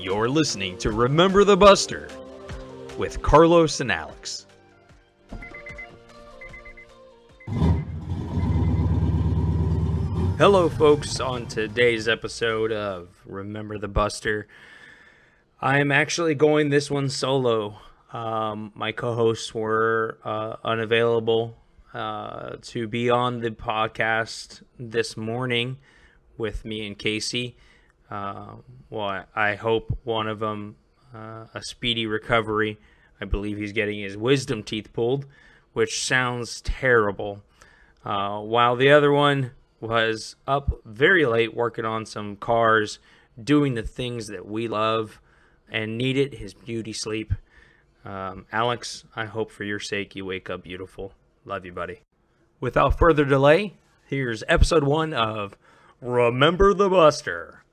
You're listening to Remember the Buster with Carlos and Alex. Hello, folks. On today's episode of Remember the Buster, I am actually going this one solo. My co-hosts were unavailable to be on the podcast this morning with me and Casey. Well, I hope one of them a speedy recovery. I believe he's getting his wisdom teeth pulled, which sounds terrible. While the other one was up very late working on some cars, doing the things that we love and needed his beauty sleep. Alex, I hope for your sake you wake up beautiful. Love you, buddy. Without further delay, here's episode 1 of Remember the Buster.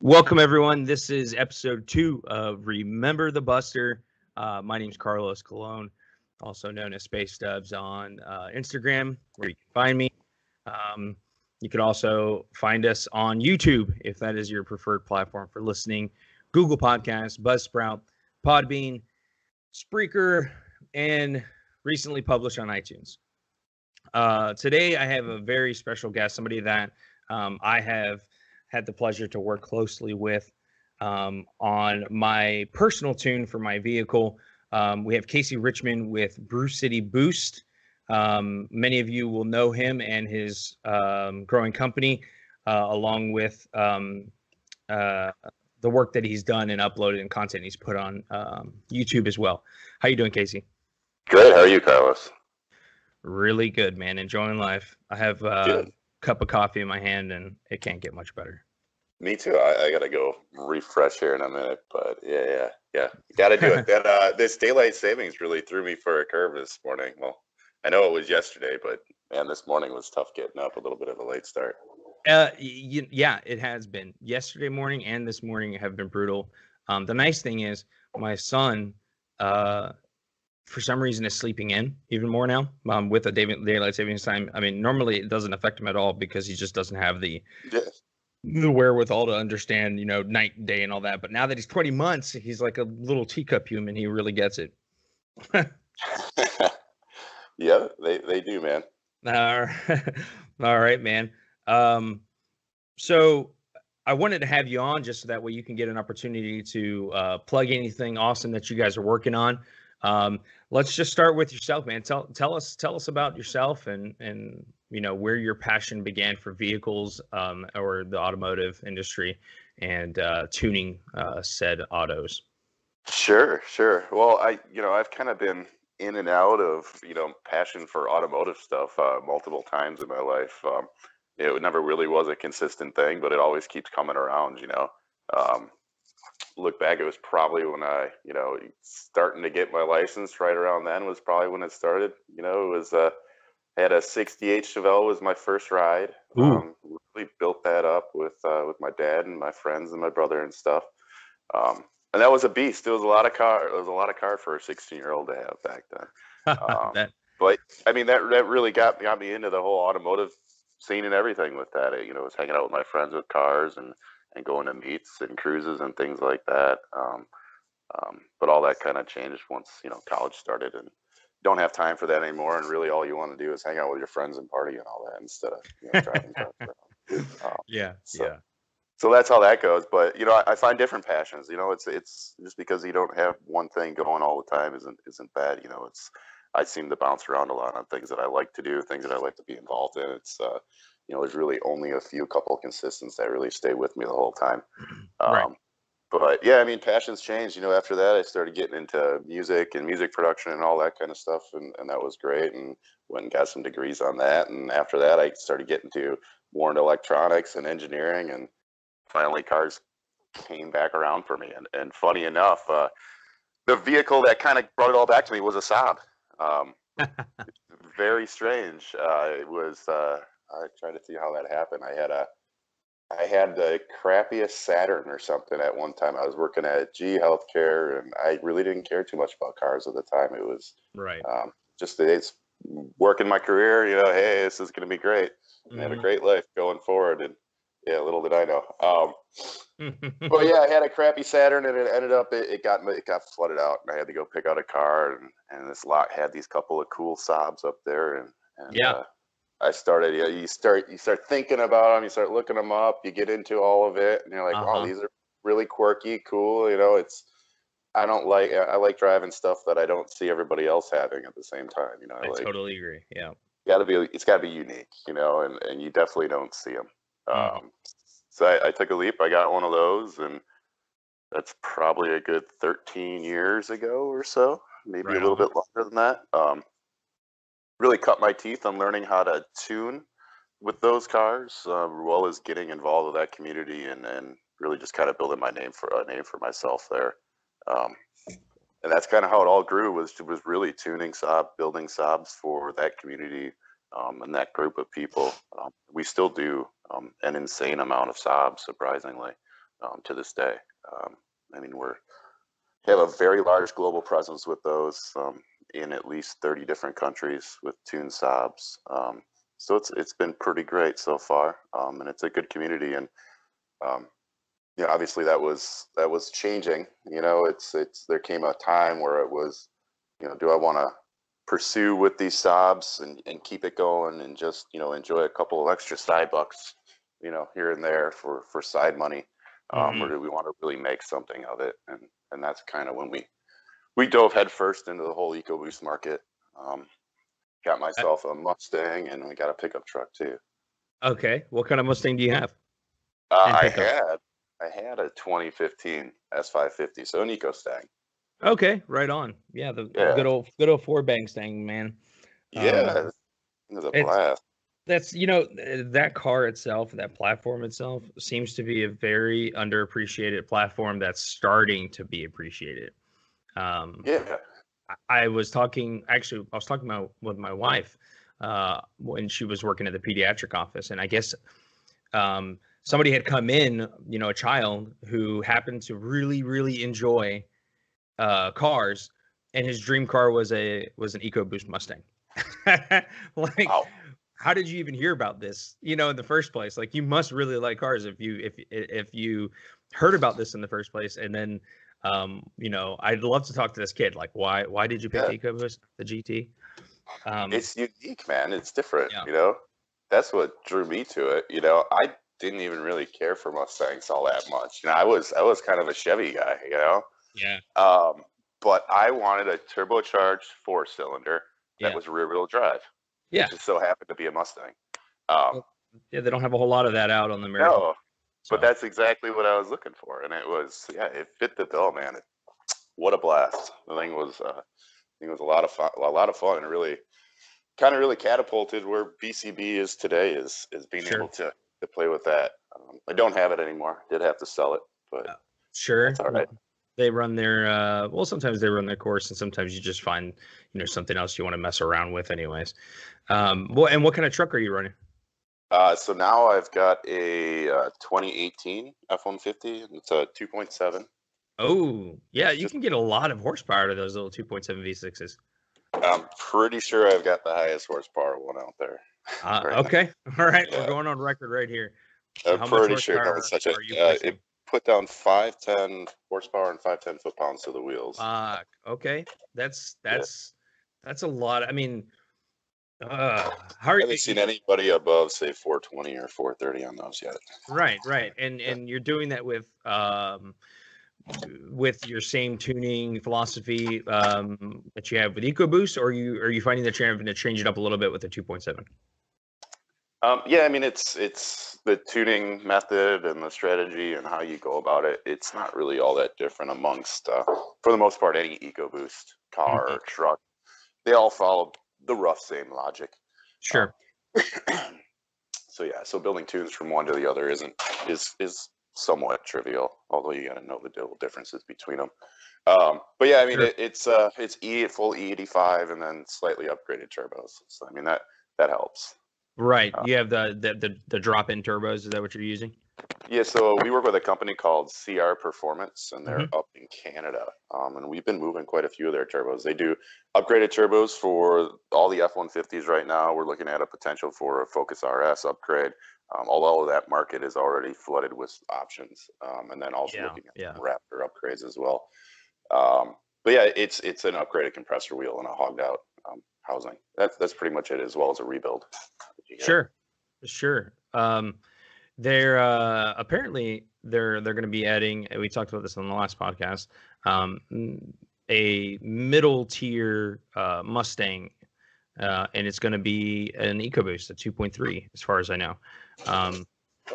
Welcome, everyone. This is episode 2 of Remember the Buster. My name's Carlos Colon, also known as Space Dubs on Instagram, where you can find me. You can also find us on YouTube, if that is your preferred platform for listening. Google Podcasts, Buzzsprout, Podbean, Spreaker, and recently published on iTunes. Today, I have a very special guest, somebody that I have had the pleasure to work closely with on my personal tune for my vehicle. We have Casey Richmond with Brew City Boost. Many of you will know him and his growing company, along with the work that he's done and uploaded and content he's put on YouTube as well. How you doing, Casey? Good. How are you, Carlos? Really good, man. Enjoying life. I have a cup of coffee in my hand, and it can't get much better. Me too. I gotta go refresh here in a minute, but yeah. Gotta do it. That this daylight savings really threw me for a curve this morning. Well, I know it was yesterday, but man, this morning was tough getting up. A little bit of a late start. Yeah, it has been. Yesterday morning and this morning have been brutal. The nice thing is my son, for some reason, is sleeping in even more now with the daylight savings time. I mean, normally it doesn't affect him at all because he just doesn't have the wherewithal to understand, night and day and all that. But now that he's 20 months, he's like a little teacup human. He really gets it. Yeah, they do, man. All right, man. So I wanted to have you on just so that way you can get an opportunity to plug anything awesome that you guys are working on. Let's just start with yourself, man. Tell us about yourself and where your passion began for vehicles or the automotive industry and tuning said autos. Sure. Well, I've kind of been in and out of passion for automotive stuff multiple times in my life. It never really was a consistent thing, but it always keeps coming around. Look back, it was probably when I starting to get my license. Right around then was probably when it started. It was I had a '68 Chevelle was my first ride. Really built that up with my dad and my friends and my brother and stuff. And that was a beast. It was a lot of car. It was a lot of car for a 16-year-old to have back then. But I mean, that really got me into the whole automotive scene and everything with that. I was hanging out with my friends with cars and going to meets and cruises and things like that. But all that kind of changed once college started, and don't have time for that anymore. And really, all you want to do is hang out with your friends and party and all that instead of driving cars around. So that's how that goes. But I find different passions. It's just because you don't have one thing going all the time isn't bad. I seem to bounce around a lot on things that I like to do, things that I like to be involved in. It's there's really only a couple of consistents that really stay with me the whole time. Right. But yeah, I mean, passions change. After that, I started getting into music and music production and all that kind of stuff, and that was great. And went and got some degrees on that. And after that, I started getting more into electronics and engineering, and finally cars came back around for me. And funny enough, the vehicle that kind of brought it all back to me was a Saab. Very strange. It was I tried to see how that happened. I had the crappiest Saturn or something at one time. I was working at GE Healthcare, and I really didn't care too much about cars at the time. It was just it's working my career. Hey, this is going to be great. I have a great life going forward. And Yeah, little did I know. But yeah, I had a crappy Saturn, and it ended up it got flooded out, and I had to go pick out a car, and this lot had these couple of cool Saabs up there, and Yeah. I started. Yeah, you start thinking about them, you start looking them up, you get into all of it, and you're like, wow, Uh-huh. these are really quirky, cool. I like driving stuff that I don't see everybody else having at the same time. I totally agree. Yeah. It's got to be unique, and you definitely don't see them. Mhm. So I took a leap. I got one of those, and that's probably a good 13 years ago or so, maybe a Right little on. bit longer than that. Really cut my teeth on learning how to tune with those cars, as well as getting involved with that community, and really just kind of building my name for a name for myself there. Um, and that's kind of how it all grew, was really tuning Saab, building Saabs for that community, and that group of people. We still do an insane amount of Saabs, surprisingly, to this day. I mean, we have a very large global presence with those, in at least 30 different countries with tuned Saabs. So it's been pretty great so far, and it's a good community. And um, obviously that was changing. It's there came a time where it was, do I want to pursue with these Saabs and keep it going and just enjoy a couple of extra side bucks, here and there for side money, or Mhm. do we want to really make something of it? And that's kind of when we dove headfirst into the whole EcoBoost market. Um, got Uh, myself a Mustang, and we got a pickup truck too. okay. What kind of Mustang do you have? Uh, And I pickup. had I had a 2015 S550, so an EcoStang. Okay, right on. Yeah, the Yeah, good old Ford Mustang, man. yeah, it was a It's blast. that's that car itself, that platform itself seems to be a very underappreciated platform that's starting to be appreciated. Um, Yeah. I was talking about with my wife when she was working at the pediatric office, and I guess somebody had come in, a child who happened to really, really enjoy cars, and his dream car was an EcoBoost Mustang. Like, Wow. how did you even hear about this? In the first place, like you must really like cars if you heard about this in the first place, and then I'd love to talk to this kid. Like, why did you pick Yeah, the EcoBoost, the GT? it's unique, man. It's different. Yeah, That's what drew me to it. I didn't even really care for Mustangs all that much. I was kind of a Chevy guy. yeah, Um, but I wanted a turbocharged four-cylinder that yeah, was rear-wheel drive. It yeah. just so happened to be a Mustang. Um, Well, yeah, they don't have a whole lot of that out on the American. no, but So that's exactly what I was looking for, and it fit the bill, man. What a blast! The thing was a lot of fun, and really kind of really catapulted where BCB is today. Is being able sure, to play with that. I don't have it anymore. Did have to sell it, but uh, sure. that's all right. They run their sometimes they run their course, and sometimes you just find something else you want to mess around with, anyways. What kind of truck are you running? So now I've got a 2018 F-150. It's a 2.7. Oh, yeah, It's you just can get a lot of horsepower to those little 2.7 V6s. I'm pretty sure I've got the highest horsepower one out there right now. Okay, all right, we're Yeah, going on record right here. I'm How much pretty sure. No, horsepower it's such a are you it pushing? put down 510 horsepower and 510 foot-pounds to the wheels. Okay, that's Yeah, that's that's a lot. I mean, how are I haven't seen anybody above say 420 or 430 on those yet. right, right, and Yeah. and you're doing that with your same tuning philosophy that you have with EcoBoost, or are you finding that you're having to change it up a little bit with the 2.7? Yeah, I mean it's the tuning method and the strategy and how you go about it. It's not really all that different amongst, for the most part, any EcoBoost car Mhm. or truck. They all follow the rough same logic. Um, Sure. so yeah, so building tunes from one to the other is somewhat trivial, although you got to know the differences between them. But yeah, I mean Sure. it's full E85 and then slightly upgraded turbos. So I mean that helps. Right. Uh, You have the drop-in turbos. Is that what you're using? Yeah, so we work with a company called CR Performance, and they're Hmm. up in Canada. And we've been moving quite a few of their turbos. They do upgraded turbos for all the F-150s right now. We're looking at a potential for a Focus RS upgrade. Although that market is already flooded with options, and then also Yeah, looking at yeah. Raptor upgrades as well. But yeah, it's an upgraded compressor wheel and a hogged out housing. That's pretty much it, as well as a rebuild. Sure, sure. They're apparently they're going to be adding. We talked about this on the last podcast. A middle tier Mustang, and it's going to be an EcoBoost, a 2.3, as far as I know. A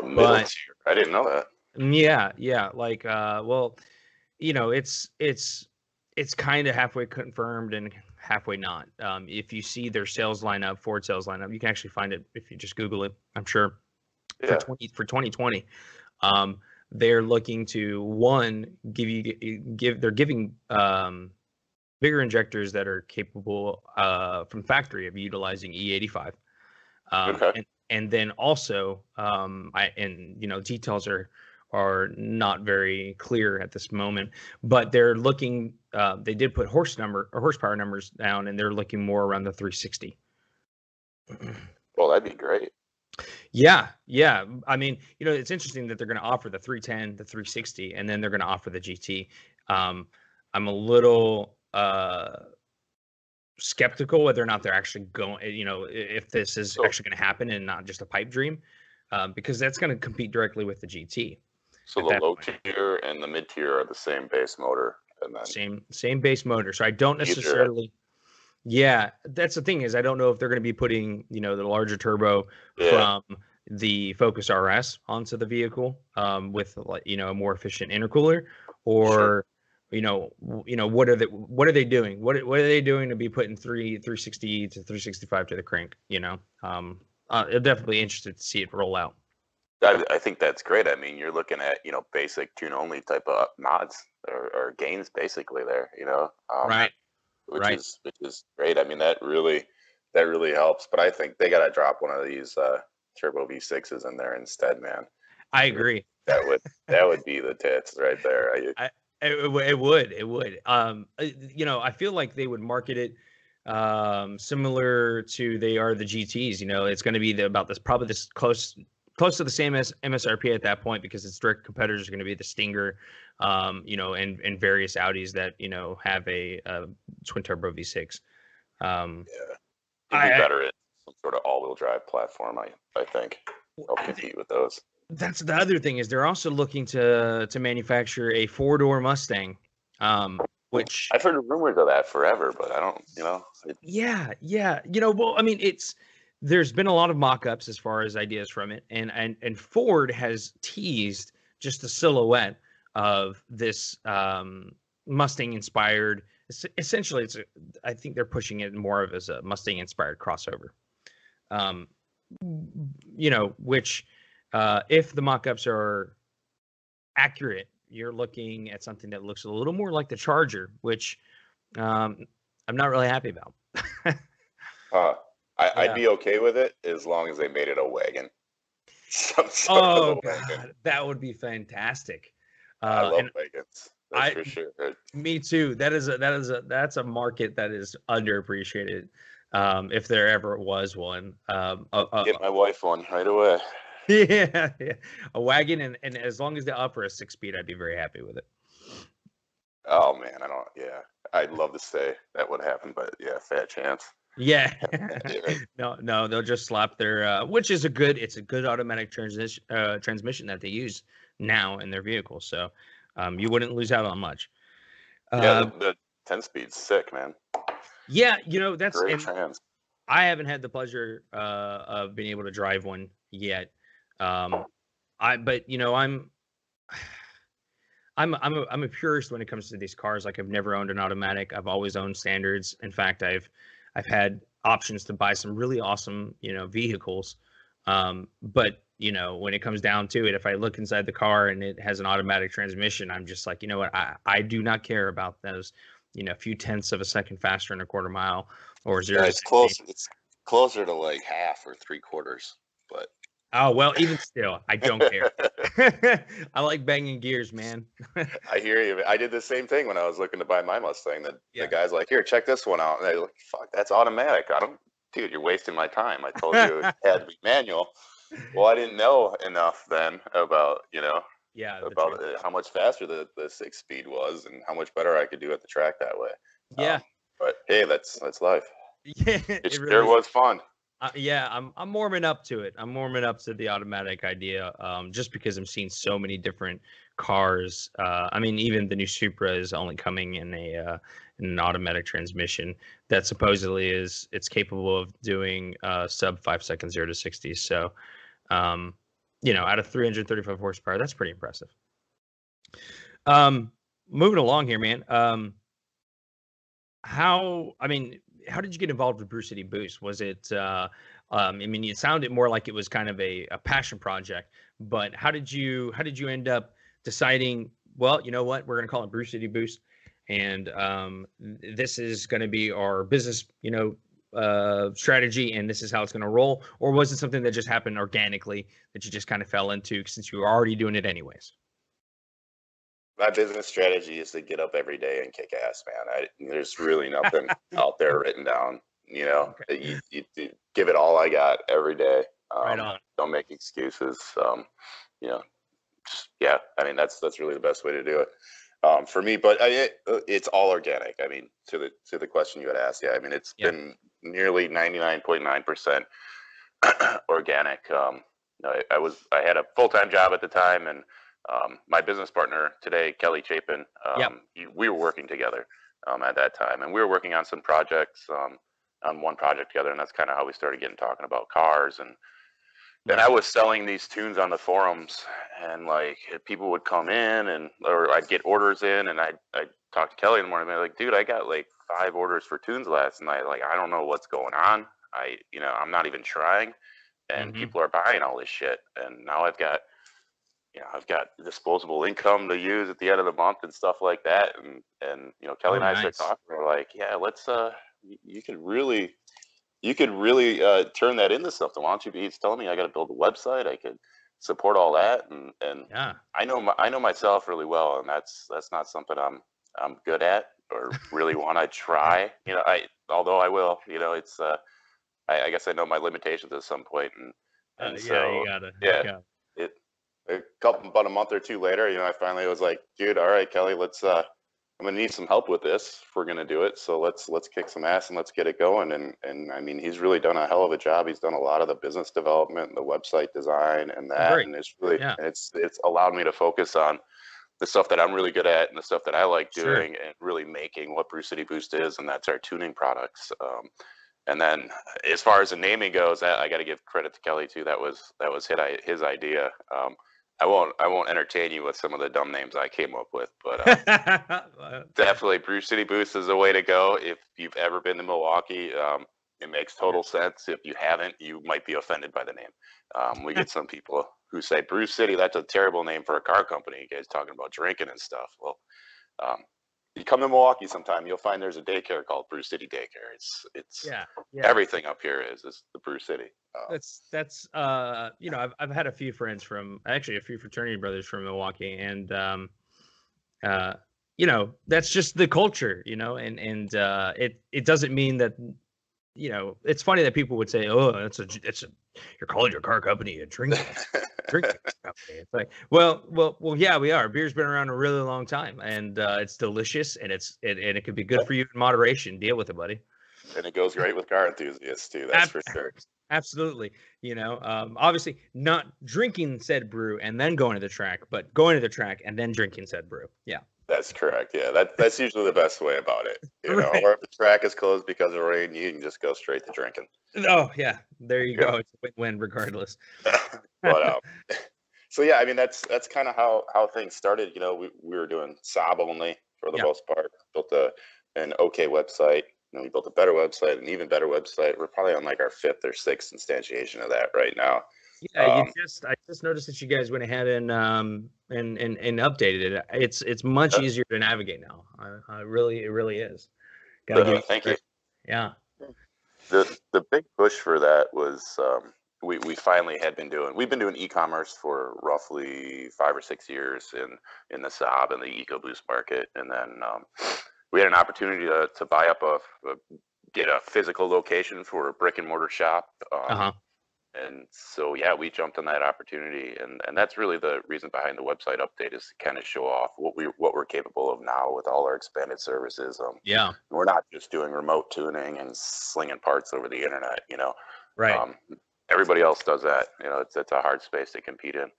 middle tier. I didn't know that. Yeah. Like, well, it's kind of halfway confirmed and halfway not. If you see their sales lineup, Ford sales lineup, you can actually find it if you just Google it. I'm sure. Yeah. For 2020, they're looking to they're giving bigger injectors that are capable from factory of utilizing E85. Okay. And then also, details are not very clear at this moment, but they're looking. They did put horsepower numbers down, and they're looking more around the 360. Well, that'd be great. Yeah. I mean, it's interesting that they're going to offer the 310, the 360, and then they're going to offer the GT. I'm a little skeptical whether or not they're actually going, if this is actually going to happen and not just a pipe dream, because that's going to compete directly with the GT. So the low tier and the mid tier are the same base motor, and then same base motor. So I don't necessarily. Yeah, that's the thing is I don't know if they're going to be putting the larger turbo from the Focus RS onto the vehicle with a more efficient intercooler, or what are they doing? What are they doing to be putting 360 to 365 to the crank? I'm definitely interested to see it roll out. I think that's great. I mean, you're looking at basic tune only type of mods or gains basically there. Right. Which is great. I mean, that really helps. But I think they got to drop one of these turbo V6s in there instead, man. I agree. That would be the tits right there. It would. I feel like they would market it similar to they are the GTs. It's going to be probably this close to the same as MSRP at that point, because its direct competitors are going to be the Stinger, and various Audis that have a twin turbo V6. It'd be better in some sort of all-wheel drive platform. I think I'll compete with those. That's the other thing, is they're also looking to manufacture a 4-door Mustang, which I've heard rumors of that forever, but I don't. Yeah. Well, I mean, there's been a lot of mock-ups as far as ideas from it, and Ford has teased just a silhouette of this Mustang inspired. Essentially, I think they're pushing it more of as a Mustang inspired crossover. Which if the mock-ups are accurate, you're looking at something that looks a little more like the Charger, which I'm not really happy about. I'd be okay with it as long as they made it a wagon. God, that would be fantastic. I love wagons. That's for sure. Me too. That's a market that is underappreciated. If there ever was one. Get my wife one right away. Yeah. A wagon, and as long as they offer a 6-speed, I'd be very happy with it. Oh man, I'd love to say that would happen, but fat chance. Yeah. No, they'll just slap their which is it's a good automatic transmission that they use now in their vehicles, so you wouldn't lose out on much. The 10-speed's sick, man. Yeah, that's great trans. I haven't had the pleasure of being able to drive one yet. I'm a purist when it comes to these cars. Like, I've never owned an automatic. I've always owned standards. In fact, I've had options to buy some really awesome, vehicles. But when it comes down to it, if I look inside the car and it has an automatic transmission, I'm just like, what? I do not care about those, few tenths of a second faster in a quarter mile or 0. It's close. It's closer to like half or 3/4, but. Oh, well, even still, I don't care. I like banging gears, man. I hear you. I did the same thing when I was looking to buy my Mustang. The guy's like, here, check this one out. And they're like, fuck, that's automatic. Dude, you're wasting my time. I told you it had to be manual. Well, I didn't know enough then about, Yeah, the about trans. how much faster the 6 speed was and how much better I could do at the track that way. Yeah, But hey, that's life. yeah, It it sure really. was fun. Yeah, I'm warming up to it. I'm warming up to the automatic idea, just because I'm seeing so many different cars. I mean, even the new Supra is only coming in an automatic transmission that supposedly it's capable of doing sub 5 seconds 0 to 60. So, um, out of 335 horsepower, that's pretty impressive. Um, moving along here, man. I mean, how did you get involved with Brew City Boost? Was it, I mean, it sounded more like it was kind of a passion project, but how did you end up deciding, well, you know what, we're going to call it Brew City Boost, and this is going to be our business, strategy, and this is how it's going to roll? Or was it something that just happened organically that you just kind of fell into since you were already doing it anyways? My business strategy is to get up every day and kick ass, man. There's really nothing out there written down. Okay. You give it all I got every day. Right on. Don't make excuses. You know, yeah. I mean, that's really the best way to do it. For me, but it's all organic. I mean, to the question you had asked, yeah. I mean, it's Yeah. been nearly 99.9% organic. I had a full-time job at the time, and my business partner today, Kelly Chapin, Yep. we were working together at that time, and we were working on some projects, on one project together, and that's kind of how we started getting talking about cars. And then I Yeah. was selling these tunes on the forums, and like people would come in, or I'd get orders in, and I'd talk to Kelly in the morning, and be like, dude, I got like 5 orders for tunes last night. Like, I don't know what's going on. I'm not even trying, and Hmm. people are buying all this shit, and now I've got disposable income to use at the end of the month and stuff like that. And Kelly Oh, and I started nice. talking. We're like, yeah, let's you could really turn that into something. Why don't you be? He's telling me I got to build a website. I could support all that, and Yeah. I know myself really well, and that's not something I'm good at or really want to try. Although I will. It's I guess I know my limitations at some point, and Yeah, you so gotta. yeah, Yeah. it about a month or two later, I finally was like, dude, all right, Kelly, let's I'm gonna need some help with this if we're gonna do it. So let's kick some ass and let's get it going. And I mean, he's really done a hell of a job. He's done a lot of the business development, the website design, and Oh, that. great. And Yeah. it's allowed me to focus on the stuff that I'm really good at and the stuff that I like Sure. doing, and really making what Brew City Boost is, and that's our tuning products. And then as far as the naming goes, I got to give credit to Kelly too. That was his idea. I won't entertain you with some of the dumb names I came up with, but definitely Brew City Boost is the way to go. If you've ever been to Milwaukee, it makes total sense. If you haven't, you might be offended by the name. We get some people who say Brew City, that's a terrible name for a car company. You guys talking about drinking and stuff. Well, um, you come to Milwaukee sometime, you'll find there's a daycare called Brew City Daycare. It's Yeah. Yeah. everything up here is the Brew City. That's I've had a few friends from, actually a few fraternity brothers from Milwaukee, and uh that's just the culture, and it doesn't mean that, it's funny that people would say, oh, you're calling your car company a drinking company. It's like, well, yeah, we are. Beer's been around a really long time, and it's delicious, and it can be good for you in moderation. Deal with it, buddy. And it goes great with car enthusiasts too. That's Ab- for sure. Absolutely. Obviously not drinking said brew and then going to the track, but going to the track and then drinking said brew. Yeah. That's correct. Yeah, that's usually the best way about it. Right. Or if the track is closed because of rain, you can just go straight to drinking. Oh, yeah. There you Yeah. go. It's a win-win regardless. But so yeah, I mean that's kind of how things started. We were doing Saab only for the Yeah. most part. Built an okay website. We built a better website, an even better website. We're probably on like our 5th or 6th instantiation of that right now. Yeah, I just noticed that you guys went ahead and updated it. It's much easier to navigate now. It really is. Gotta give you Thank you. credit. Yeah. The big push for that was we finally had we've been doing e-commerce for roughly 5 or 6 years in the Saab and the EcoBoost market, and then we had an opportunity to buy up get a physical location for a brick and mortar shop, Uh-huh. And so, yeah, we jumped on that opportunity, and that's really the reason behind the website update, is to kind of show off what we're capable of now with all our expanded services. Yeah. We're not just doing remote tuning and slinging parts over the internet. Right. Um, Everybody else does that. It's a hard space to compete in.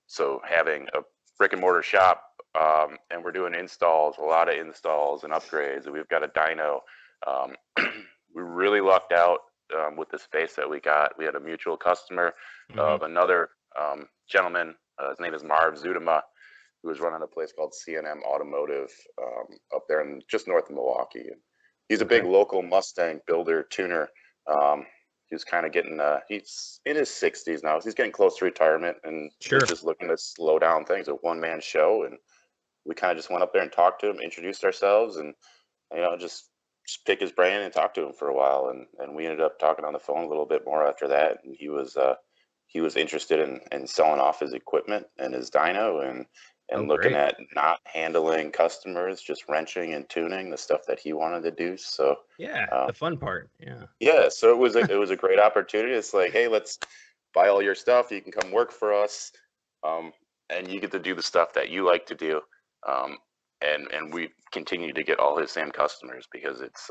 So having a brick and mortar shop, and we're doing installs, a lot of installs and upgrades. We've got a dyno. Um, we really lucked out with the space that we got. We had a mutual customer of another gentleman. His name is Marv Zudema, who was running a place called C&M Automotive up there in just north of Milwaukee. He's a big local Mustang builder, tuner. He's kind of getting, he's in his 60s now. He's getting close to retirement, and he's just looking to slow down things, a one-man show. And we kind of just went up there and talked to him, introduced ourselves, and, just pick his brain and talk to him for a while. And we ended up talking on the phone a little bit more after that. And he was interested in selling off his equipment and his dyno, and looking at not handling customers, just wrenching and tuning the stuff that he wanted to do. So the fun part. So it was a great opportunity. It's like, hey, let's buy all your stuff. You can come work for us, and you get to do the stuff that you like to do. And we continue to get all his same customers, because it's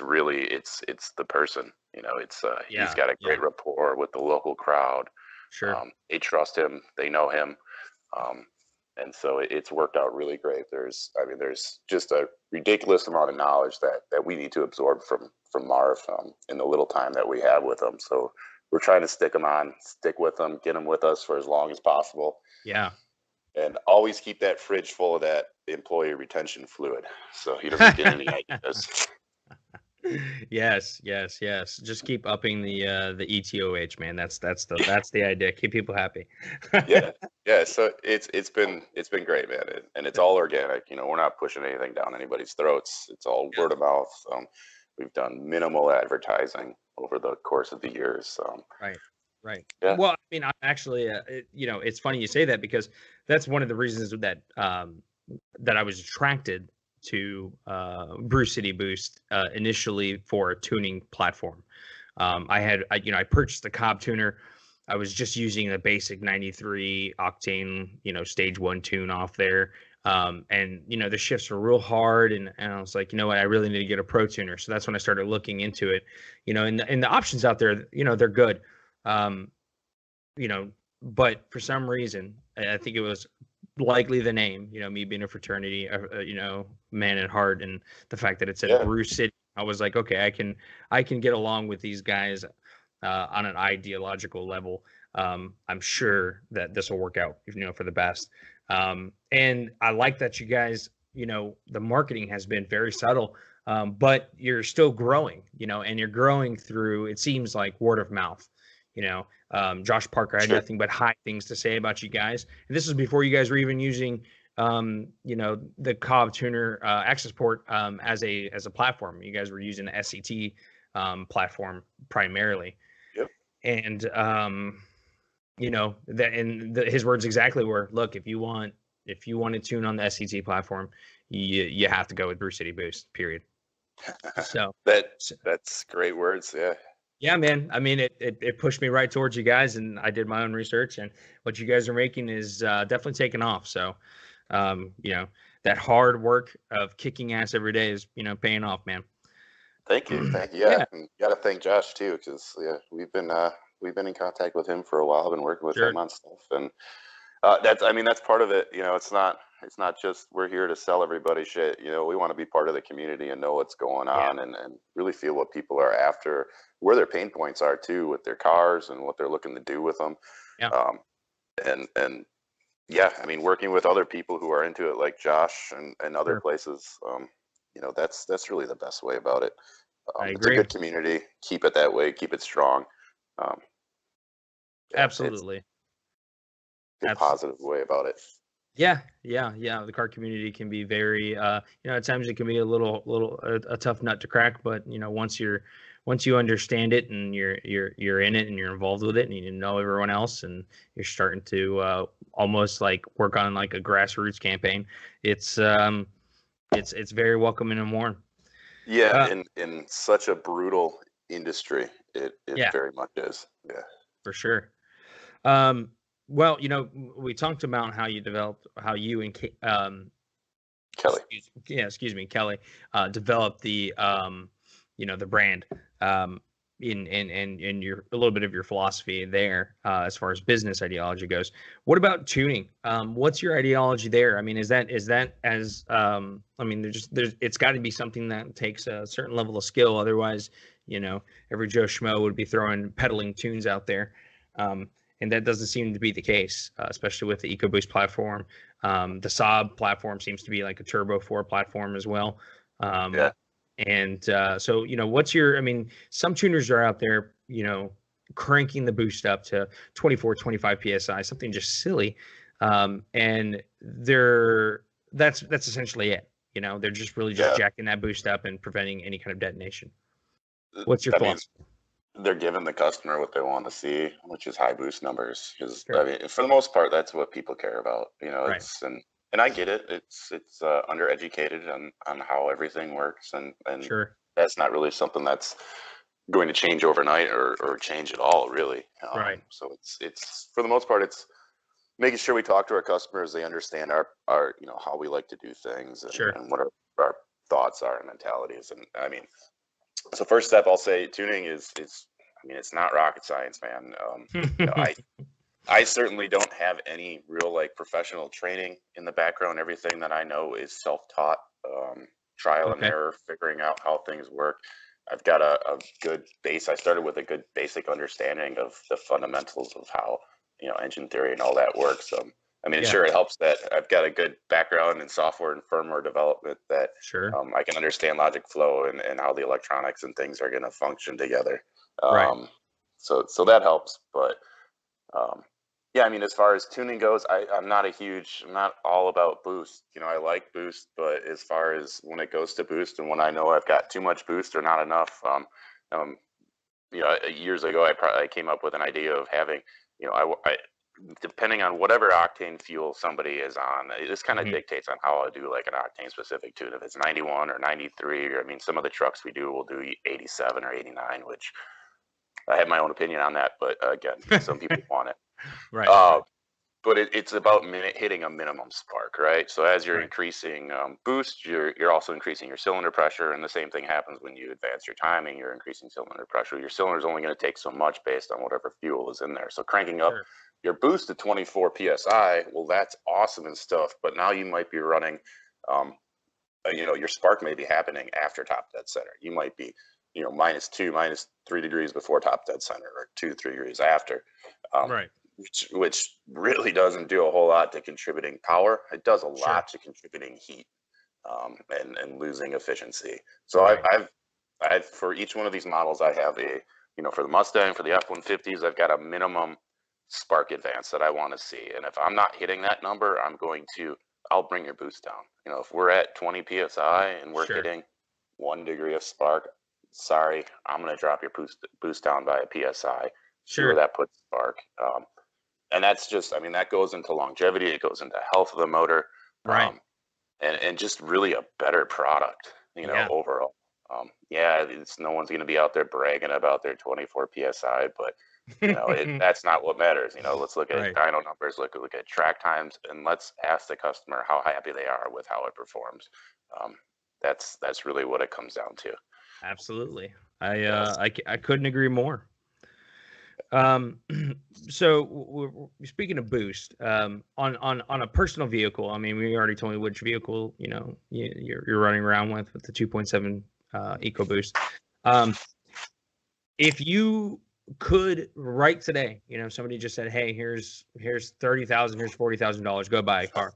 really it's the person. He's got a great rapport with the local crowd. They trust him, they know him. And so it's worked out really great. There's just a ridiculous amount of knowledge that we need to absorb from Marv in the little time that we have with him. So we're trying to stick with him, get him with us for as long as possible. Yeah. And always keep that fridge full of that employee retention fluid, so he doesn't get any ideas. Yes. Just keep upping the ETOH, man. That's the idea. Keep people happy. Yeah. So it's been great, man, and it's all organic. We're not pushing anything down anybody's throats. It's all word of mouth. We've done minimal advertising over the course of the years. Right. Yeah. Well, I mean, I'm actually, it's funny you say that, because that's one of the reasons that that I was attracted to Brew City Boost initially for a tuning platform. I purchased the Cobb tuner. I was just using a basic 93 octane, stage 1 tune off there. And the shifts were real hard, and I was like, what, I really need to get a pro tuner. So that's when I started looking into it, and the options out there, they're good. But for some reason, I think it was likely the name, me being a fraternity, man at heart, and the fact that it said Brew City, I was like, okay, I can get along with these guys on an ideological level. I'm sure that this will work out, for the best. And I like that you guys, the marketing has been very subtle, but you're still growing, and you're growing through, it seems like, word of mouth. Josh Parker had nothing but high things to say about you guys. And this was before you guys were even using, the Cobb tuner access port as a platform. You guys were using the SCT platform primarily. Yep. And his words exactly were, look, if you want to tune on the SCT platform, you have to go with Brew City Boost, period. So that's great words. Yeah, man. I mean, it pushed me right towards you guys, and I did my own research, and what you guys are making is definitely taking off. So, that hard work of kicking ass every day is, paying off, man. Thank you. Yeah. And got to thank Josh too, because we've been in contact with him for a while. I've been working with him on stuff, and that's part of it. It's not just we're here to sell everybody shit. We want to be part of the community and know what's going on, and really feel what people are after, where their pain points are too with their cars, and what they're looking to do with them. Working with other people who are into it, like Josh and other places, that's really the best way about it. It's a good community. Keep it that way. Keep it strong. Absolutely. Good positive way about it. Yeah. The car community can be very, at times it can be a tough nut to crack, but once you understand it and you're in it and you're involved with it and you know everyone else and you're starting to almost like work on like a grassroots campaign, it's very welcoming and warm. Yeah, in such a brutal industry, It Yeah, very much is. Yeah. for sure. Um, well, we talked about how you developed, how you and Kelly. excuse me, Kelly, developed the brand, in your a little bit of your philosophy there, as far as business ideology goes. What about tuning? What's your ideology there? I mean, is that as I mean, there's it's got to be something that takes a certain level of skill. Otherwise, every Joe Schmo would be throwing pedaling tunes out there. And that doesn't seem to be the case, especially with the EcoBoost platform. The Saab platform seems to be like a Turbo 4 platform as well. Yeah. And so, what's your, I mean, some tuners are out there, cranking the boost up to 24, 25 PSI, something just silly. And that's essentially it. They're just really just Yeah. jacking that boost up and preventing any kind of detonation. What's your I mean, philosophy? they're giving the customer what they want to see, which is high boost numbers. Because I Sure. mean, for the most part, that's what people care about. Right. It's and I get it. It's undereducated on how everything works, and Sure. that's not really something that's going to change overnight or change at all, really. Right. So it's for the most part, it's making sure we talk to our customers. They understand our how we like to do things Sure. and what our thoughts are and mentalities. And I mean, so first step, I'll say tuning is I mean, it's not rocket science, man. I certainly don't have any real like professional training in the background. Everything that I know is self-taught, trial and Okay. error, figuring out how things work. I've got a good base. I started with a good basic understanding of the fundamentals of how engine theory and all that works. I mean, Yeah. sure, it helps that I've got a good background in software and firmware development that Sure. I can understand logic flow and how the electronics and things are going to function together. Right. So that helps. But um, yeah, I mean, as far as tuning goes, I'm not all about boost. I like boost, but as far as when it goes to boost and when I know I've got too much boost or not enough, um, years ago, I came up with an idea of having, depending on whatever octane fuel somebody is on, this kind of Mhm. dictates on how I do like an octane specific tune. If it's 91 or 93, or I mean, some of the trucks we do will do 87 or 89, which I have my own opinion on that. But again, some people want it. Right. Uh, Right. but it's about hitting a minimum spark, right? So as you're Right. increasing boost, you're also increasing your cylinder pressure, and the same thing happens when you advance your timing. You're increasing cylinder pressure. Your cylinder is only going to take so much based on whatever fuel is in there. So cranking up Sure. your boost to 24 psi, well, that's awesome and stuff. But now you might be running, your spark may be happening after top dead center. You might be, -2, -3 degrees before top dead center, or 2 to 3 degrees after. Um, Right. which really doesn't do a whole lot to contributing power. It does a Sure. lot to contributing heat, and losing efficiency. So Right. I've for each one of these models, I have for the Mustang, for the F-150s, I've got a minimum spark advance that I want to see. And if I'm not hitting that number, I'll bring your boost down. If we're at 20 PSI and we're Sure. hitting 1 degree of spark, sorry, I'm going to drop your boost down by a PSI, see where Sure. that puts spark. And that's just, I mean, that goes into longevity, it goes into health of the motor, Right. and just really a better product, Yeah. overall. Yeah, it's no one's going to be out there bragging about their 24 psi, but that's not what matters. Let's look at Right. dyno numbers, look at track times, and let's ask the customer how happy they are with how it performs. Um, that's really what it comes down to. Absolutely. I Yes. I couldn't agree more. Um, so speaking of boost, on a personal vehicle, I mean, we already told me which vehicle you're running around with the 2.7 EcoBoost. Um, if you could right today, somebody just said, "Hey, here's 30,000, here's $40,000, go buy a car."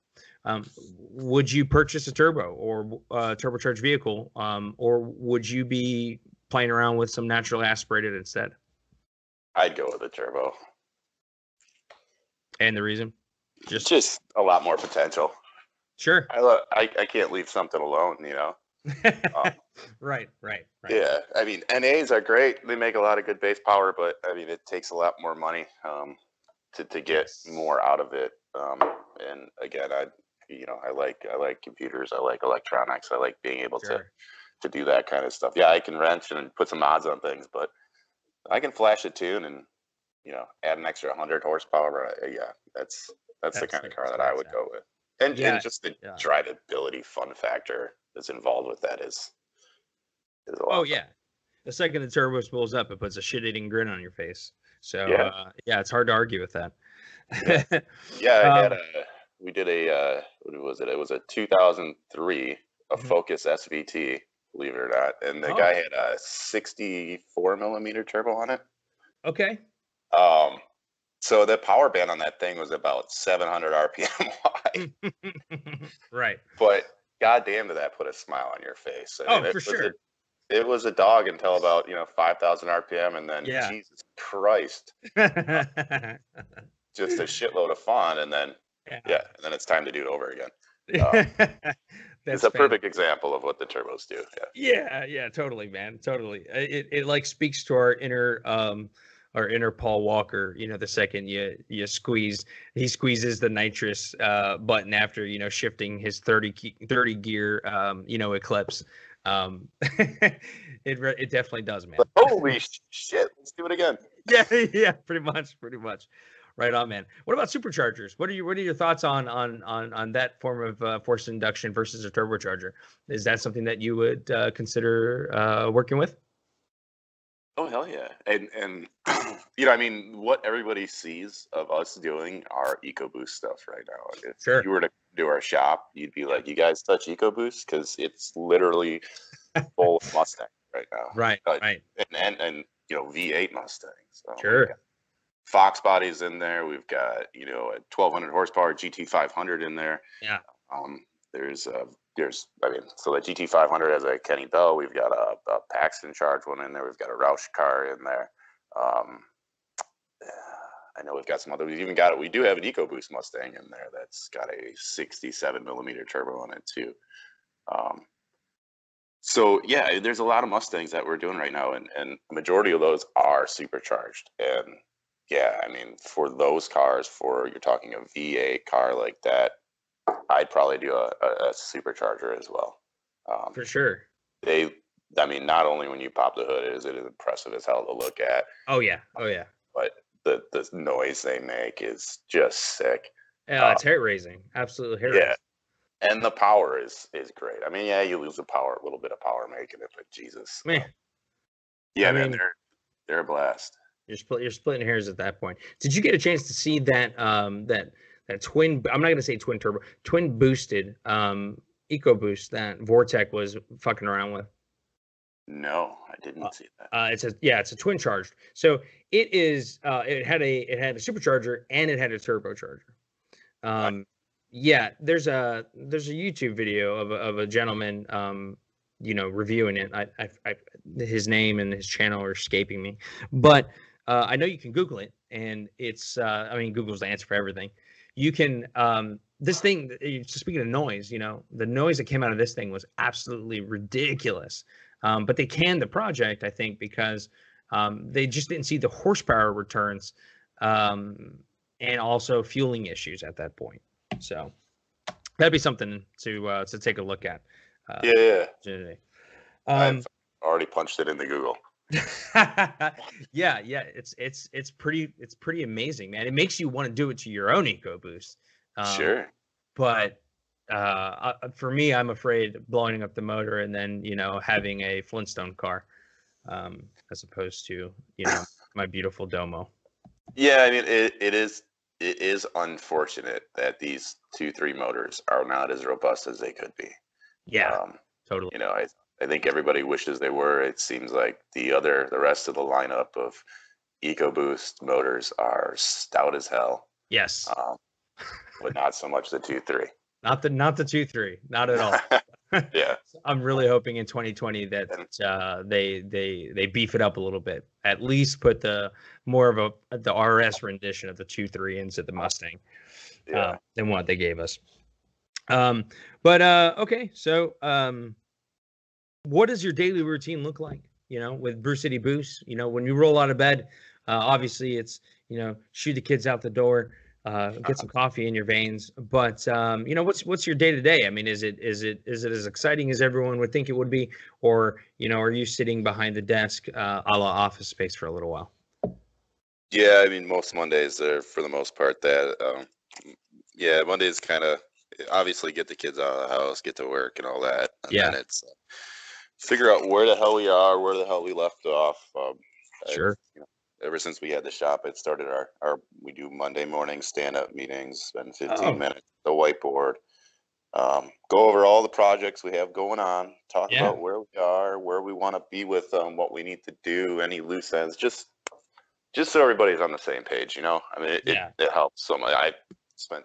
Would you purchase a turbo or a turbocharged vehicle, or would you be playing around with some naturally aspirated instead? I'd go with a turbo. And the reason? Just a lot more potential. Sure. I can't leave something alone, Um, Right, right, right. yeah, I mean, NAs are great. They make a lot of good base power, but I mean, it takes a lot more money to get Yes. more out of it. And again, I like computers. I like electronics. I like being able to Sure. to do that kind of stuff. Yeah, I can wrench and put some mods on things, but I can flash a tune and add an extra 100 horsepower. Yeah, that's the kind of car that I would go with. And just the drivability fun factor that's involved with that is a lot. Oh yeah, the second the turbo spools up, it puts a shit-eating grin on your face. So it's hard to argue with that. Yeah, we did a what was it? It was a 2003 Focus SVT, believe it or not, and the guy had a 64 millimeter turbo on it. Okay. So the power band on that thing was about 700 RPM wide. Right. But goddamn, did that put a smile on your face? I mean, for sure. It was a dog until about 5,000 RPM, and then Jesus Christ, just a shitload of fun, and then and then it's time to do it over again. It's a perfect example of what the turbos do. Yeah, totally, man, totally. It like speaks to our inner Paul Walker. The second you squeeze, he squeezes the nitrous button after shifting his 30 gear Eclipse. It definitely does, man. Holy shit, let's do it again. Yeah, pretty much. Right on, man. What about superchargers? What are your thoughts on that form of forced induction versus a turbocharger? Is that something that you would consider working with? Oh hell yeah. And I mean, what everybody sees of us doing our EcoBoost stuff right now. If you were to do our shop, you'd be like, you guys touch EcoBoost? Because it's literally full of Mustang right now. Right. And V8 Mustangs. So sure. Fox bodies in there. We've got a 1200 horsepower GT500 in there. Yeah. So the GT500 has a Kenny Bell. We've got a Paxton Charge one in there. We've got a Roush car in there. I know we've got some other. We do have an EcoBoost Mustang in there that's got a 67 millimeter turbo on it too. So yeah, there's a lot of Mustangs that we're doing right now, and the majority of those are supercharged. And yeah, I mean, for those cars, you're talking a V8 car like that, I'd probably do a supercharger as well. For sure. Not only when you pop the hood is it impressive as hell to look at. Oh yeah. But the noise they make is just sick. Yeah, it's hair raising. Absolutely hair raising. Yeah, and the power is great. I mean, yeah, you lose a little bit of power making it, but Jesus. Man. Man, they're a blast. You're splitting hairs at that point. Did you get a chance to see that that twin? I'm not going to say twin turbo, twin boosted EcoBoost that Vortec was fucking around with. No, I didn't see that. It's a twin charged. So it is. It had a supercharger and it had a turbocharger. Yeah, there's a YouTube video of a gentleman reviewing it. His name and his channel are escaping me, but I know you can Google it, and it's Google's the answer for everything. You can this thing. Speaking of noise, the noise that came out of this thing was absolutely ridiculous. But they canned the project, I think, because they just didn't see the horsepower returns and also fueling issues at that point. So that'd be something to take a look at. I've already punched it into Google. yeah, it's pretty amazing, man. It makes you want to do it to your own EcoBoost. Sure. But for me, I'm afraid blowing up the motor and then having a Flintstone car, as opposed to my beautiful Domo. Yeah, I mean it is unfortunate that these 2.3 motors are not as robust as they could be. Yeah, totally. I think everybody wishes they were. It seems like the rest of the lineup of EcoBoost motors are stout as hell. Yes. But not so much the 2.3. Not the 2.3, not at all. Yeah. I'm really hoping in 2020 that they beef it up a little bit. At least put the RS rendition of the 2.3 into the Mustang than what they gave us. Okay, so what does your daily routine look like? With Brew City Boost, when you roll out of bed, obviously it's shoo the kids out the door, get some coffee in your veins. But what's your day to day? I mean, is it as exciting as everyone would think it would be, or are you sitting behind the desk, a la Office Space, for a little while? Yeah, I mean, most Mondays are for the most part that. Yeah, Mondays kind of obviously get the kids out of the house, get to work, and all that, and Yeah, then it's figure out where the hell we are, where the hell we left off. I've, sure. ever since we had the shop, it started our we do Monday morning stand-up meetings, spend 15 Oh, minutes at the whiteboard, go over all the projects we have going on, talk yeah, about where we are, where we want to be with them, what we need to do, any loose ends, just so everybody's on the same page. I mean, yeah. it helps so much. I spent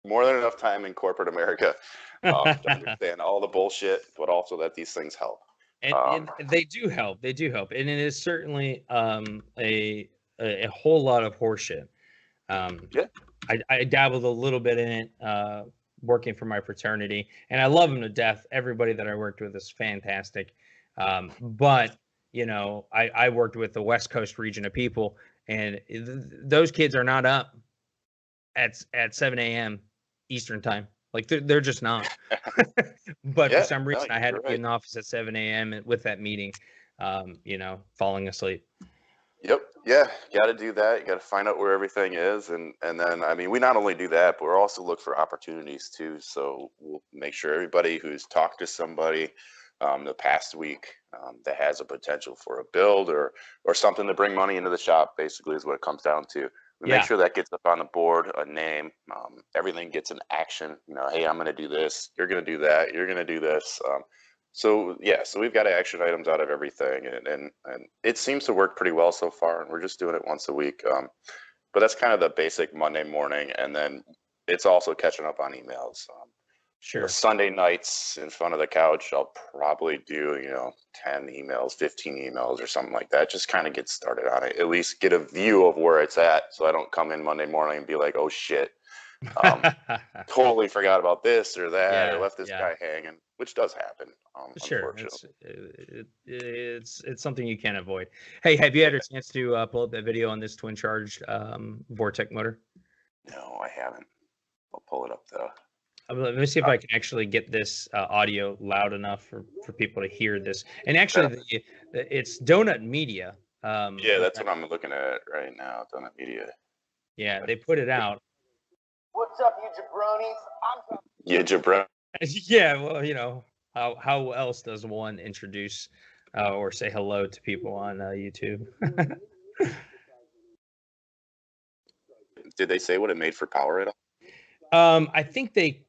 more than enough time in corporate America to understand all the bullshit, but also that these things help. And they do help. They do help, and it is certainly a whole lot of horseshit. Yeah. I dabbled a little bit in it, working for my fraternity, and I love them to death. Everybody that I worked with is fantastic. But I worked with the West Coast region of people, and those kids are not up at 7 a.m. Eastern time. Like they're just not. But for Yeah, some no, reason, I had you're to be right. in the office at 7 a.m. with that meeting, falling asleep. Yep. Yeah. Got to do that. You got to find out where everything is, and then I mean, we not only do that, but we're also look for opportunities too. So we'll make sure everybody who's talked to somebody the past week that has a potential for a build or something to bring money into the shop, basically, is what it comes down to. We make Yeah, sure that gets up on the board, a name, everything gets an action. Hey, I'm going to do this. You're going to do that. You're going to do this. So yeah, so we've got action items out of everything, and it seems to work pretty well so far. And we're just doing it once a week. But that's kind of the basic Monday morning, and then it's also catching up on emails. sure. Sunday nights in front of the couch, I'll probably do 10 emails, 15 emails, or something like that. Just kind of get started on it. At least get a view of where it's at, so I don't come in Monday morning and be like, oh shit. Totally forgot about this or that, or Yeah, left this yeah. guy hanging, which does happen, Sure, unfortunately. it's something you can't avoid. Hey, have you Yeah, had a chance to pull up that video on this twin charged Vortec motor? no, I haven't. I'll pull it up though. Let me see if Uh, I can actually get this audio loud enough for people to hear this. And yeah, actually, it's Donut Media. yeah, that's what I'm looking at right now. Donut Media. Yeah, they put it out. What's up, you jabronis? Yeah, Jabra. Yeah, well, how else does one introduce or say hello to people on YouTube? Did they say what it made for power at all? I think they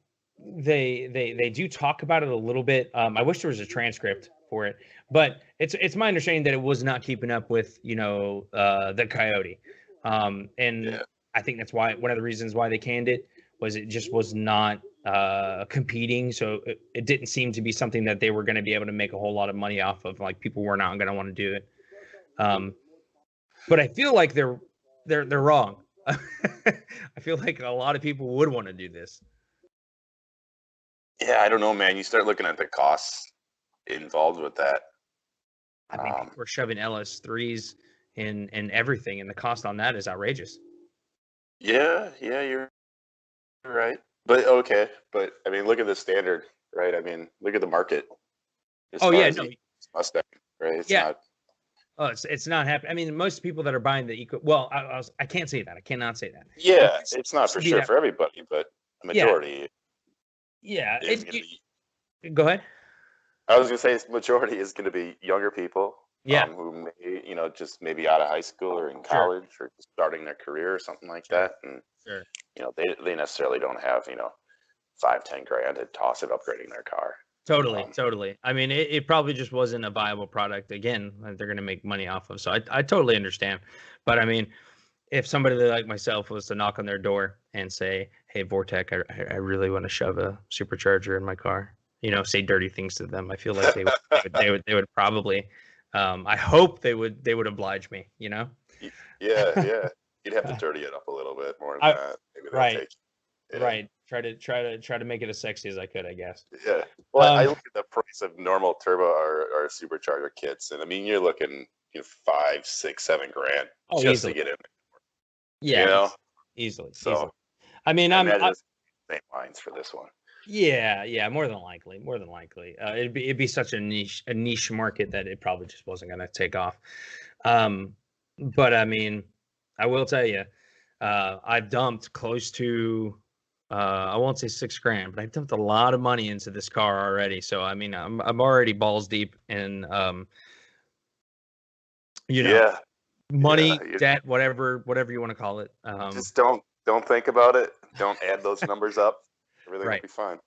do talk about it a little bit. I wish there was a transcript for it, but it's my understanding that it was not keeping up with the Coyote, and Yeah, I think that's why one of the reasons why they canned it was it just was not competing, so it didn't seem to be something that they were going to be able to make a whole lot of money off of. Like people were not going to want to do it. But I feel like they're wrong. I feel like a lot of people would want to do this. yeah. I don't know, man. You start looking at the costs involved with that. I mean, people are shoving LS3s in everything, and the cost on that is outrageous. Yeah, yeah, you're right. But okay, but I mean, look at the standard, right? I mean, look at the market as Oh far yeah, as no, the Mustang, right? It's yeah. not. Oh, it's not happening. I mean, most people that are buying the eco. Well, I can't say that. I cannot say that. It Yeah, it's not used for to be sure that. for everybody, but the Yeah, majority yeah. is going to be. Go ahead. I was going to say, majority is going to be younger people Yeah, who may, just maybe out of high school or in sure, college or just starting their career or something like sure, that, and sure. they necessarily don't have 5-10 grand to toss at upgrading their car. Totally, Um, totally. I mean, it probably just wasn't a viable product again that they're going to make money off of. So I totally understand. But I mean, if somebody like myself was to knock on their door and say, "Hey, Vortec, I really want to shove a supercharger in my car," say dirty things to them, I feel like they would probably. I hope they would oblige me. yeah, yeah. You'd have to dirty it up a little bit more than I that. Maybe they'll right, take. Yeah. right. Try to make it as sexy as I could, I guess. Yeah. Well, I Um, look at the price of normal turbo or supercharger kits, and I mean, you're looking 5, 6, 7 grand oh, just to easily. get in. You Yeah, know, easily, so easily. I mean, I imagine it's the same lines for this one. yeah, more than likely. It'd be such a niche market that it probably just wasn't going to take off. But I mean, I will tell you, I've dumped close to, I won't say $6,000, but I've dumped a lot of money into this car already. So I mean, I'm already balls deep in, Yeah, money, yeah. debt, whatever you want to call it. Just don't think about it. Don't add those numbers up. Everything will Right. be fine.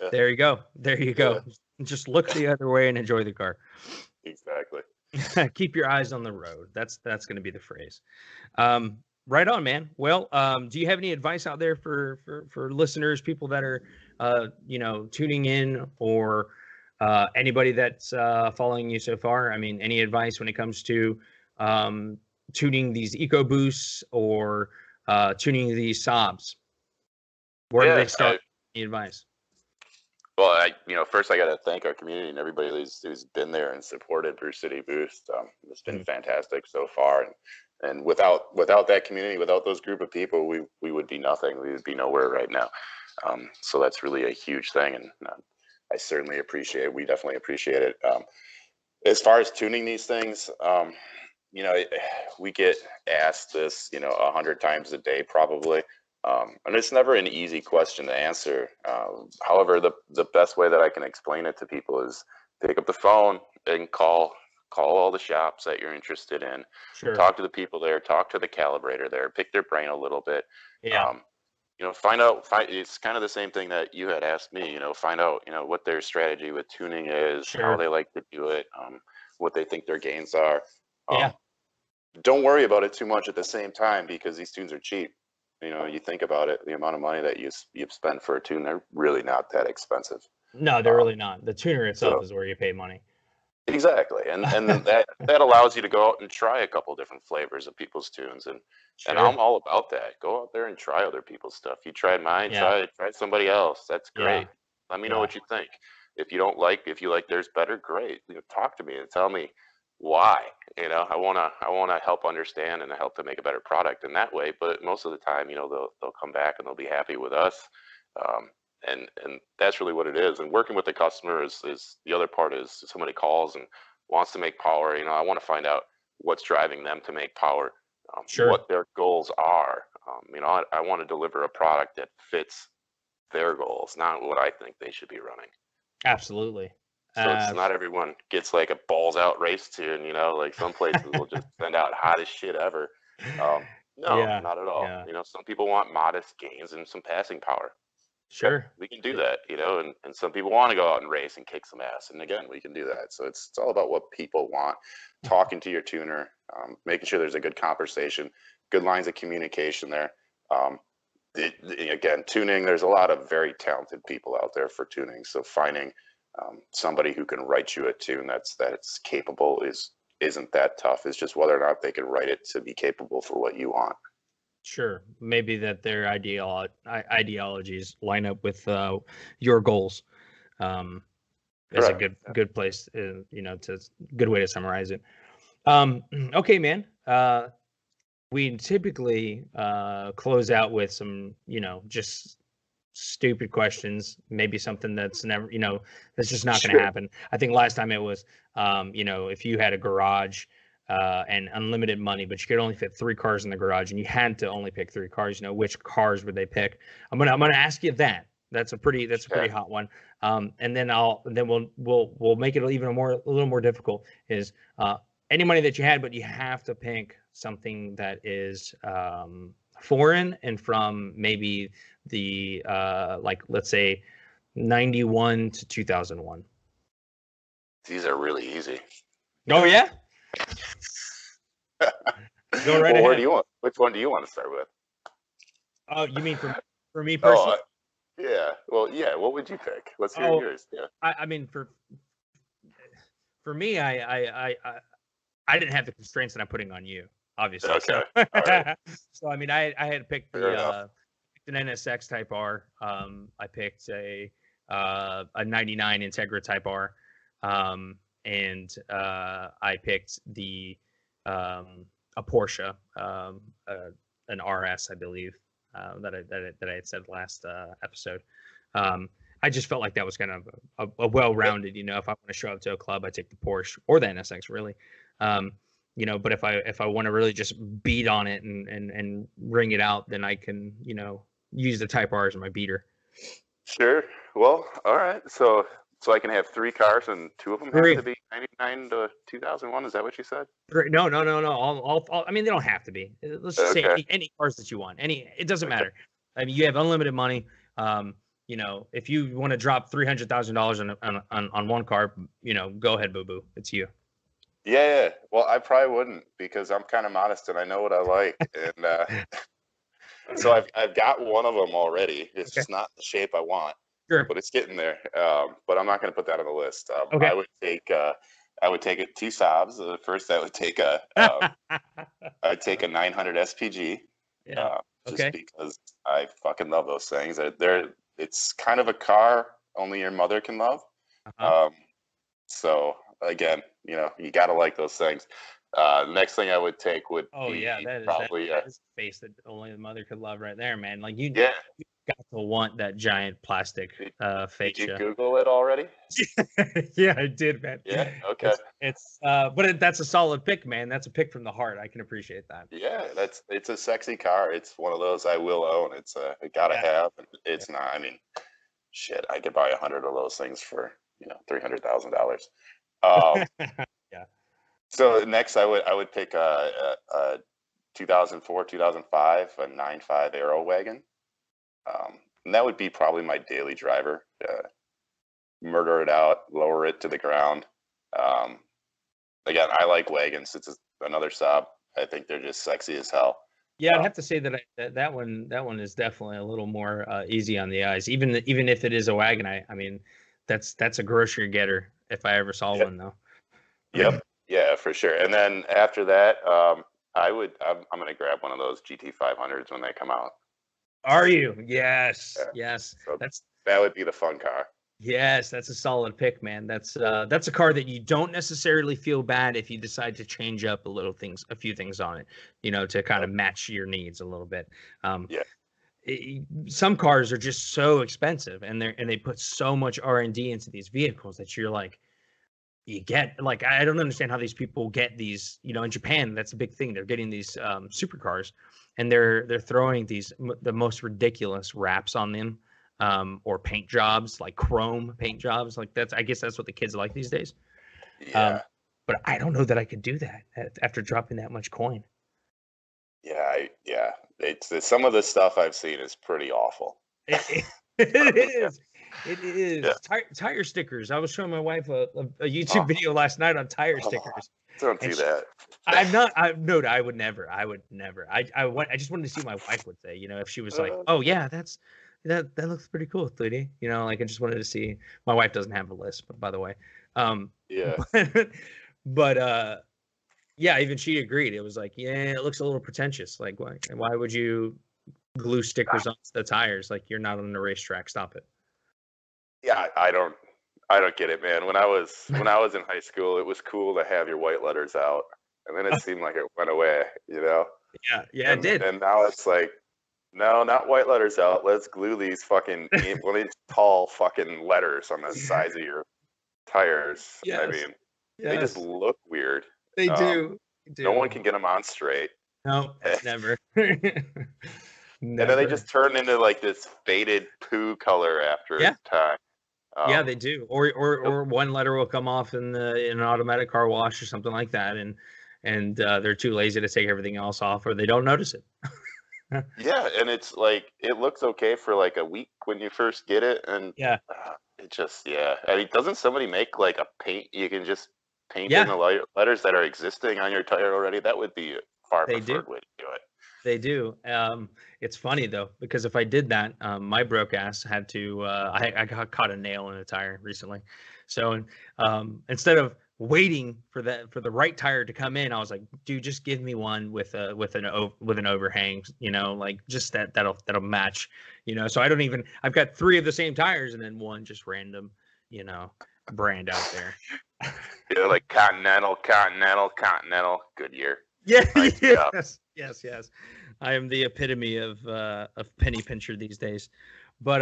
Yeah. There you go. Yeah. Just look the other way and enjoy the car. Exactly. Keep your eyes on the road. That's going to be the phrase. Right on, man. Well, do you have any advice out there for listeners, people that are tuning in, or anybody that's following you so far? I mean, any advice when it comes to tuning these EcoBoosts or tuning these Saabs? Where do they start? Any advice? Well, first I got to thank our community and everybody who's been there and supported Brew City Boost. It's been fantastic so far, and without that community, without those group of people, we would be nothing. We would be nowhere right now. So that's really a huge thing, and I certainly appreciate it. We definitely appreciate it. As far as tuning these things, we get asked this, 100 times a day probably. And it's never an easy question to answer. However, the best way that I can explain it to people is pick up the phone and call all the shops that you're interested in. Sure. Talk to the people there, talk to the calibrator there, pick their brain a little bit. Yeah. Find it's kind of the same thing that you had asked me, find out, what their strategy with tuning is, Sure. how they like to do it, what they think their gains are. Yeah. Don't worry about it too much at the same time, because these tunes are cheap. You think about it, the amount of money that you've spent for a tune, they're really not that expensive. No, they're really not. The tuner itself is where you pay money. Exactly. And that allows you to go out and try a couple different flavors of people's tunes. And I'm all about that. Go out there and try other people's stuff. You tried mine, try somebody else. That's great. Let me know what you think. If you like theirs better, great. Talk to me and tell me why. I wanna help understand and help to make a better product in that way. But most of the time, they'll come back and they'll be happy with us. And that's really what it is. And working with the customer is the other part. Is somebody calls and wants to make power. I want to find out what's driving them to make power, what their goals are. I want to deliver a product that fits their goals, not what I think they should be running. Absolutely. So it's not everyone gets like a balls out race tune, like some places will just send out hottest shit ever. No, not at all. Yeah. Some people want modest gains and some passing power. Sure. Okay, we can do that, and some people want to go out and race and kick some ass. And again, we can do that. So it's all about what people want, talking to your tuner, making sure there's a good conversation, good lines of communication there. Again, tuning, there's a lot of very talented people out there for tuning. So finding somebody who can write you a tune that's capable isn't that tough. It's just whether or not they can write it to be capable for what you want. Sure. Maybe that their ideologies line up with your goals. Is a good place, to good way to summarize it. Okay, man. We typically close out with some, just stupid questions, maybe something that's never, that's just not going to happen. I think last time it was, if you had a garage and unlimited money, but you could only fit 3 cars in the garage, and you had to only pick 3 cars, which cars would they pick? I'm gonna ask you that. That's a pretty hot one. And then we'll make it a little more difficult. Is any money that you had, but you have to pick something that is foreign and from maybe the let's say 91 to 2001. These are really easy. Oh yeah. Go right ahead. Which one do you want to start with? Oh, you mean for me personally? Yeah. Well, yeah. What would you pick? Let's hear yours. Yeah. I mean, for me, I didn't have the constraints that I'm putting on you, obviously. Okay. So, right. so I mean, I had picked an NSX Type R. I picked a 99 Integra Type R, and I picked a Porsche, an RS, I believe. that I had said last episode. I just felt like that was kind of a well-rounded. You know, if I want to show up to a club, I take the Porsche or the NSX, really. You know, but if I want to really just beat on it and ring it out, then I can, you know, use the Type R as my beater. Sure. Well, all right. So I can have 3 cars and 2 of them have to be 99 to 2001. Is that what you said? No. All I mean, they don't have to be. Let's just say any cars that you want. It doesn't matter. I mean, you have unlimited money. You know, if you want to drop $300,000 on one car, you know, go ahead, boo boo. It's you. Yeah. Well, I probably wouldn't because I'm kind of modest and I know what I like. And so I've got one of them already. It's just not the shape I want. Sure. But it's getting there. But I'm not going to put that on the list. Okay. I would take it 2 Saabs. First, I would take I'd take a 900 SPG. Yeah. Just because I fucking love those things. It's kind of a car only your mother can love. So again, you know, you got to like those things. Next thing I would take would be probably that is a face that only the mother could love right there, man. Like you got to want that giant plastic face. Did you Google it already? Yeah, I did, man. Yeah, okay. But that's a solid pick, man. That's a pick from the heart. I can appreciate that. Yeah, it's a sexy car. It's one of those I will own. It's a gotta have. It's not. I mean, shit, I could buy 100 of those things for $300,000. Yeah. So next, I would pick a 2004, 2005, a 9.5 Aero wagon. And that would be probably my daily driver. Murder it out, lower it to the ground. Again, I like wagons. It's another Saab. I think they're just sexy as hell. Yeah, I'd have to say that one is definitely a little more easy on the eyes. Even if it is a wagon, I mean, that's a grocery getter if I ever saw one though. Yep. Yeah, for sure. And then after that, I'm going to grab one of those GT500s when they come out. Are you? Yes. Yeah. Yes. So that would be the fun car. Yes, that's a solid pick, man. That's a car that you don't necessarily feel bad if you decide to change up a few things on it, you know, to kind of match your needs a little bit. Some cars are just so expensive, and they put so much R&D into these vehicles that you're like, you get like, I don't understand how these people get these, you know, in Japan, that's a big thing. They're getting these supercars, and they're throwing the most ridiculous wraps on them, or paint jobs, like chrome paint jobs. Like I guess that's what the kids like these days. Yeah. But I don't know that I could do that after dropping that much coin. Yeah. It's some of the stuff I've seen is pretty awful. It is. It is. Yeah. Tire stickers. I was showing my wife a YouTube video last night on tire stickers. Don't do that. I would never. I just wanted to see what my wife would say. You know, if she was like, "Oh yeah, that looks pretty cool, Thudie." You know, like I just wanted to see. My wife doesn't have a list, by the way. Yeah. But yeah, even she agreed. It was like, yeah, it looks a little pretentious. Like, why would you glue stickers on the tires? Like, you're not on the racetrack. Stop it. Yeah, I don't get it, man. When I was in high school, it was cool to have your white letters out, and then it seemed like it went away, you know? Yeah, it did. And now it's like, no, not white letters out. Let's glue these fucking 1-inch tall fucking letters on the sides of your tires. Yes. I mean, they just look weird. They do. No one can get them on straight. No, never. And then they just turn into like this faded poo color after time. Yeah, they do. Or one letter will come off in an automatic car wash or something like that, and they're too lazy to take everything else off, or they don't notice it. Yeah, and it's like it looks okay for like a week when you first get it, and it just I mean, doesn't somebody make like a paint you can just paint in the letters that are existing on your tire already? That would be a far preferred way to do it. They do. It's funny though, because if I did that, my broke ass had to. I got caught a nail in a tire recently, so instead of waiting for the right tire to come in, I was like, dude, just give me one with an overhang, you know, like just that'll match, you know. So I've got 3 of the same tires and then one just random, you know, brand out there. Yeah, like Continental, Goodyear. Yeah, yes. I am the epitome of penny pincher these days. But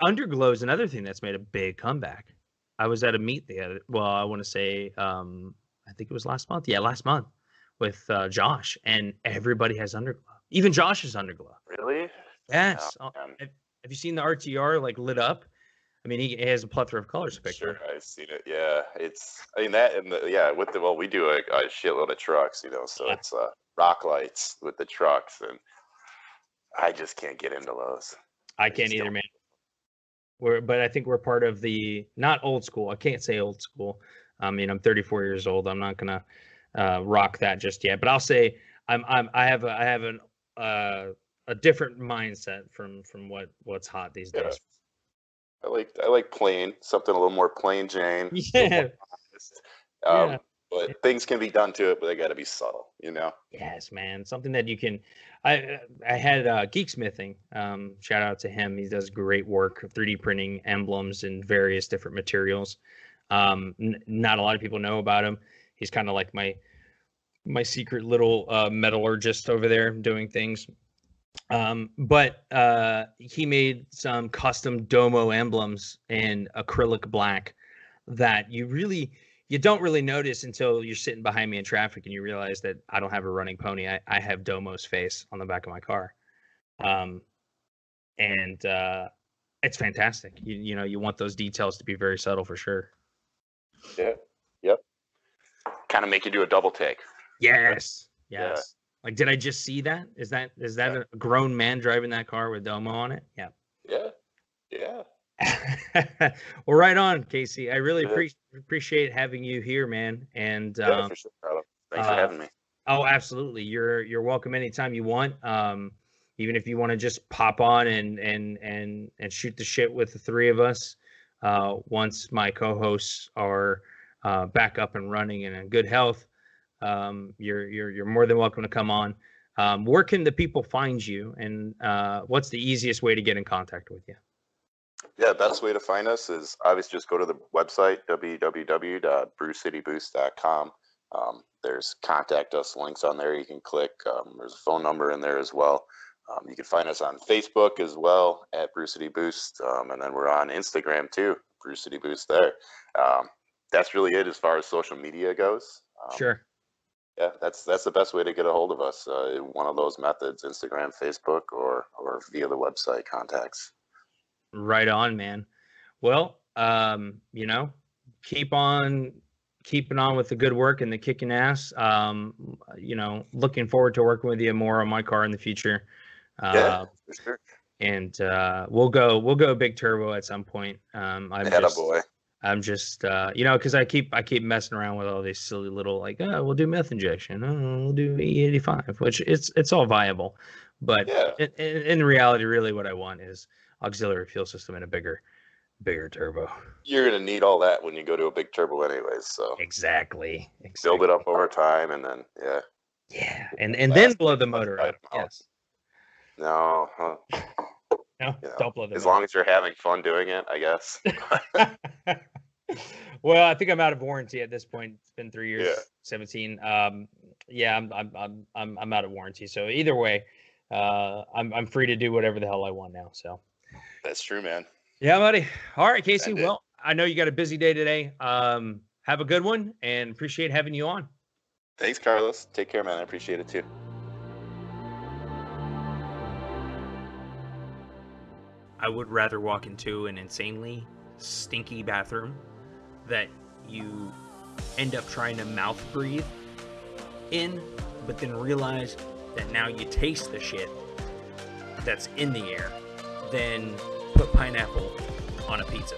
Underglow is another thing that's made a big comeback. I was at a meet I want to say, I think it was last month. Yeah, last month with Josh, and everybody has Underglow. Even Josh is Underglow. Really? Yes. Oh, have you seen the RTR like lit up? I mean, he has a plethora of colors to pick sure, from. I've seen it. Yeah, we do a shitload of trucks, so it's rock lights with the trucks, and I just can't get into those. I can't either, man. But I think we're part of the not old school. I can't say old school. I mean, I'm 34 years old. I'm not gonna rock that just yet. But I'll say I have a different mindset from what's hot these days. I like plain, something a little more plain Jane. Yeah. But things can be done to it, but they got to be subtle, Yes, man. Something that you can. I had Geeksmithing. Shout out to him. He does great work, 3D printing emblems in various different materials. Not a lot of people know about him. He's kind of like my secret little metallurgist over there doing things. But he made some custom Domo emblems in acrylic black that you don't really notice until you're sitting behind me in traffic and you realize that I don't have a running pony. I have Domo's face on the back of my car. And it's fantastic. You want those details to be very subtle for sure. Yeah. Yep. Kind of make you do a double take. Yes. Yeah. Like, did I just see that? Is that a grown man driving that car with Domo on it? Yeah. Yeah. Well, right on, Casey. I really appreciate having you here, man. And for sure, Carlo. Thanks for having me. Oh, absolutely. You're welcome anytime you want. Even if you want to just pop on and shoot the shit with the three of us. Once my co-hosts are back up and running and in good health, you're more than welcome to come on. Where can the people find you, and what's the easiest way to get in contact with you? Yeah, best way to find us is obviously just go to the website, www.brewcityboost.com. There's contact us links on there you can click. There's a phone number in there as well. You can find us on Facebook as well at Brew City Boost, and then we're on Instagram too, Brew City Boost there. That's really it as far as social media goes. Sure. Yeah, that's the best way to get a hold of us. One of those methods, Instagram, Facebook, or via the website contacts. Right on, man. Well, keep on keeping on with the good work and the kicking ass. Looking forward to working with you more on my car in the future. Yeah, for sure. And we'll go big turbo at some point. I'm just because I keep messing around with all these silly little we'll do meth injection, we'll do E85, which it's all viable, but in reality, really what I want is auxiliary fuel system and a bigger turbo. You're gonna need all that when you go to a big turbo anyways, so exactly. Build it up over time, and then and then blow the motor up. Yes. No, don't blow the motor. As long as you're having fun doing it, I guess. Well, I think I'm out of warranty at this point. It's been 3 years, 17. I'm out of warranty. So either way, I'm free to do whatever the hell I want now. So that's true, man. Yeah, buddy. All right, Casey. Well, I know you got a busy day today. Have a good one, and appreciate having you on. Thanks, Carlos. Take care, man. I appreciate it too. I would rather walk into an insanely stinky bathroom that you end up trying to mouth breathe in, but then realize that now you taste the shit that's in the air, than put pineapple on a pizza.